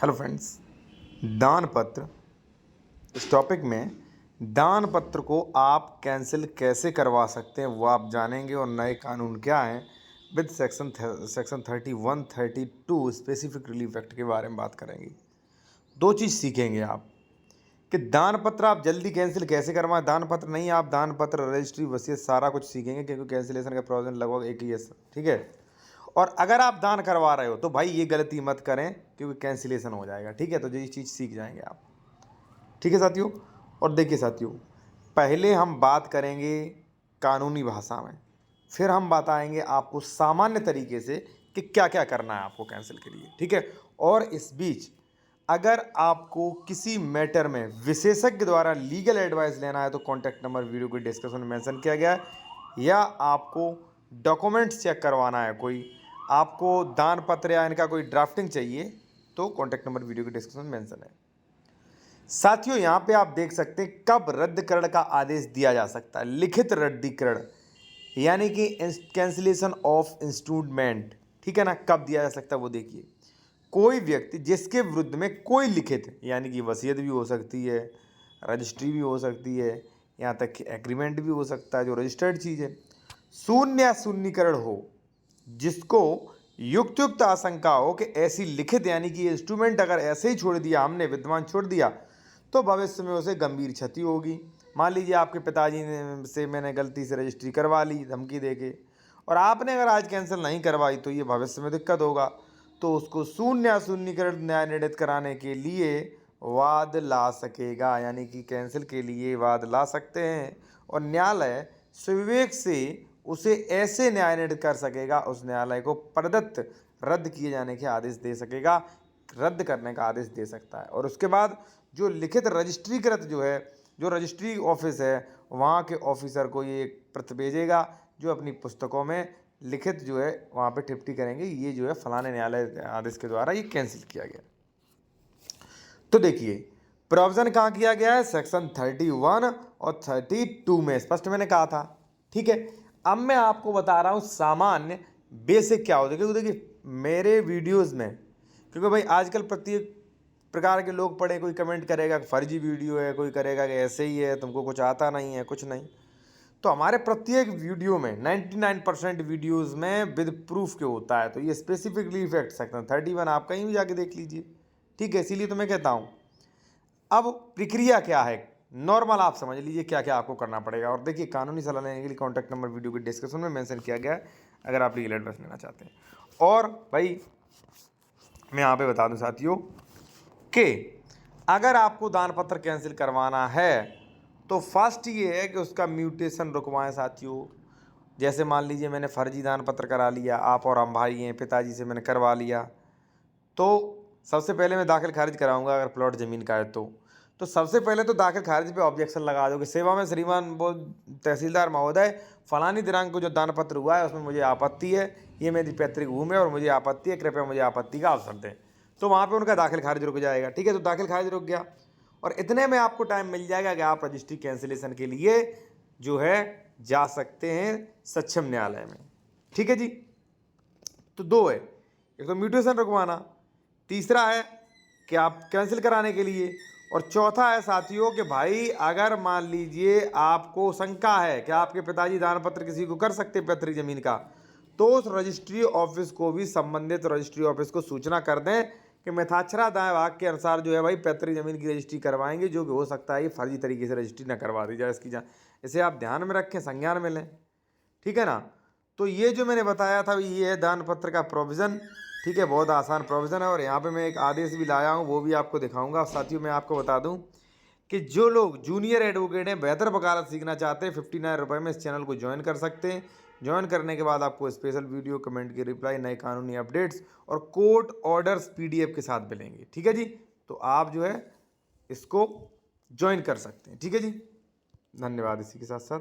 Hello friends, दान पत्र। इस टॉपिक में दान पत्र को आप कैंसिल कैसे करवा सकते हैं वो आप जानेंगे और नए कानून क्या हैं with section 31-32 specific relief act के बारे में बात करेंगे। दो चीज़ सीखेंगे आप कि दान पत्र आप जल्दी कैंसिल कैसे करवाएं। दान पत्र नहीं, आप दान पत्र, रजिस्ट्री, वसीयत सारा कुछ सीखेंगे क्योंकि कैंसिलेशन का प्रोविजन लगभग एक ही है, ठीक है। और अगर आप दान करवा रहे हो तो भाई ये गलती मत करें क्योंकि कैंसिलेशन हो जाएगा, ठीक है। तो ये चीज़ सीख जाएंगे आप, ठीक है साथियों। और देखिए साथियों, पहले हम बात करेंगे कानूनी भाषा में, फिर हम बताएंगे आपको सामान्य तरीके से कि क्या क्या करना है आपको कैंसिल के लिए, ठीक है। और इस बीच अगर आपको किसी मैटर में विशेषज्ञ द्वारा लीगल एडवाइस लेना है तो कॉन्टैक्ट नंबर वीडियो के डिस्क्रिप्शन में मेंशन किया गया है, या आपको डॉक्यूमेंट्स चेक करवाना है, कोई आपको दान पत्र या इनका कोई ड्राफ्टिंग चाहिए तो कॉन्टैक्ट नंबर वीडियो के डिस्क्रिप्शन में मेंशन है। साथियों यहाँ पे आप देख सकते हैं कब रद्दीकरण का आदेश दिया जा सकता है। लिखित रद्दीकरण यानी कि कैंसिलेशन ऑफ इंस्टॉलमेंट, ठीक है ना, कब दिया जा सकता है वो देखिए। कोई व्यक्ति जिसके विरुद्ध में कोई लिखित यानी कि वसीयत भी हो सकती है, रजिस्ट्री भी हो सकती है, यहाँ तक कि एग्रीमेंट भी हो सकता है जो रजिस्टर्ड चीज़ है, शून्य या शून्यकरण हो, जिसको युक्त आशंका हो कि ऐसी लिखित यानी कि इंस्ट्रूमेंट अगर ऐसे ही छोड़ दिया, हमने विद्यमान छोड़ दिया तो भविष्य में उसे गंभीर क्षति होगी। मान लीजिए आपके पिताजी ने से मैंने गलती से रजिस्ट्री करवा ली धमकी देके, और आपने अगर आज कैंसिल नहीं करवाई तो ये भविष्य में दिक्कत होगा, तो उसको शून्य या शून्यकरण न्याय निर्णित कराने के लिए वाद ला सकेगा, यानी कि कैंसिल के लिए वाद ला सकते हैं और न्यायालय स्विवेक से उसे ऐसे न्याय निर्णित कर सकेगा, उस न्यायालय को प्रदत्त रद्द किए जाने के आदेश दे सकेगा, रद्द करने का आदेश दे सकता है। और उसके बाद जो लिखित रजिस्ट्रीकृत जो है, जो रजिस्ट्री ऑफिस है, वहाँ के ऑफिसर को ये प्रत भेजेगा जो अपनी पुस्तकों में लिखित जो है वहाँ पे टिप्पणी करेंगे, ये जो है फलाने न्यायालय आदेश के द्वारा ये कैंसिल किया गया। तो देखिए प्रोविजन कहाँ किया गया है, सेक्शन 31 और 32 में स्पष्ट मैंने कहा था, ठीक है। अब मैं आपको बता रहा हूँ सामान्य बेसिक क्या होता है, क्योंकि देखिए मेरे वीडियोस में, क्योंकि भाई आजकल प्रत्येक प्रकार के लोग पढ़े, कोई कमेंट करेगा फर्जी वीडियो है, कोई करेगा कि ऐसे ही है, तुमको कुछ आता नहीं है, कुछ नहीं। तो हमारे प्रत्येक वीडियो में 99% वीडियोस में विद प्रूफ के होता है। तो ये स्पेसिफिकली इफेक्ट सेक्शन 31 आप कहीं भी जाके देख लीजिए, ठीक है। इसीलिए तो मैं कहता हूँ अब प्रक्रिया क्या है, नॉर्मल आप समझ लीजिए क्या क्या आपको करना पड़ेगा। और देखिए कानूनी सलाह लेने के लिए कॉन्टैक्ट नंबर वीडियो के डिस्क्रिप्शन में मेंशन किया गया है अगर आप लीगल एडवाइस लेना चाहते हैं। और भाई मैं यहाँ पे बता दूँ साथियों कि अगर आपको दान पत्र कैंसिल करवाना है तो फर्स्ट ये है कि उसका म्यूटेशन रुकवाएं साथियों। जैसे मान लीजिए मैंने फर्जी दान पत्र करा लिया, आप और हम भाई हैं, पिताजी से मैंने करवा लिया, तो सबसे पहले मैं दाखिल खारिज कराऊंगा अगर प्लॉट ज़मीन का है तो सबसे पहले तो दाखिल खारिज पे ऑब्जेक्शन लगा दो कि सेवा में श्रीमान वो तहसीलदार महोदय फलानी दिनांक को जो दान पत्र हुआ है उसमें मुझे आपत्ति है, ये मेरी पैतृक भूमि है और मुझे आपत्ति है, कृपया मुझे आपत्ति का अवसर दें। तो वहाँ पे उनका दाखिल खारिज रुक जाएगा, ठीक है। तो दाखिल खारिज रुक गया और इतने में आपको टाइम मिल जाएगा कि आप रजिस्ट्री कैंसिलेशन के लिए जो है जा सकते हैं सक्षम न्यायालय में, ठीक है जी। तो दो है, एक तो म्यूटेशन रुकवाना, तीसरा है कि आप कैंसिल कराने के लिए, और चौथा है साथियों कि भाई अगर मान लीजिए आपको शंका है कि आपके पिताजी दान पत्र किसी को कर सकते पैतृक जमीन का, तो उस रजिस्ट्री ऑफिस को भी संबंधित रजिस्ट्री ऑफिस को सूचना कर दें कि मिथाक्षरा दाएं भाग के अनुसार जो है भाई पैतृक जमीन की रजिस्ट्री करवाएंगे, जो कि हो सकता है ये फर्जी तरीके से रजिस्ट्री ना करवा दी जाए, इसकी इसे आप ध्यान में रखें, संज्ञान में लें, ठीक है ना। तो ये जो मैंने बताया था ये है दान पत्र का प्रोविज़न, ठीक है, बहुत आसान प्रोविज़न है। और यहाँ पे मैं एक आदेश भी लाया हूँ वो भी आपको दिखाऊंगा। साथियों मैं आपको बता दूँ कि जो लोग जूनियर एडवोकेट हैं, बेहतर वकालत सीखना चाहते हैं, 59 रुपये में इस चैनल को ज्वाइन कर सकते हैं। ज्वाइन करने के बाद आपको स्पेशल वीडियो, कमेंट की रिप्लाई, नए कानूनी अपडेट्स और कोर्ट ऑर्डर्स PDF के साथ मिलेंगे, ठीक है जी। तो आप जो है इसको ज्वाइन कर सकते हैं, ठीक है जी। धन्यवाद। इसी के साथ साथ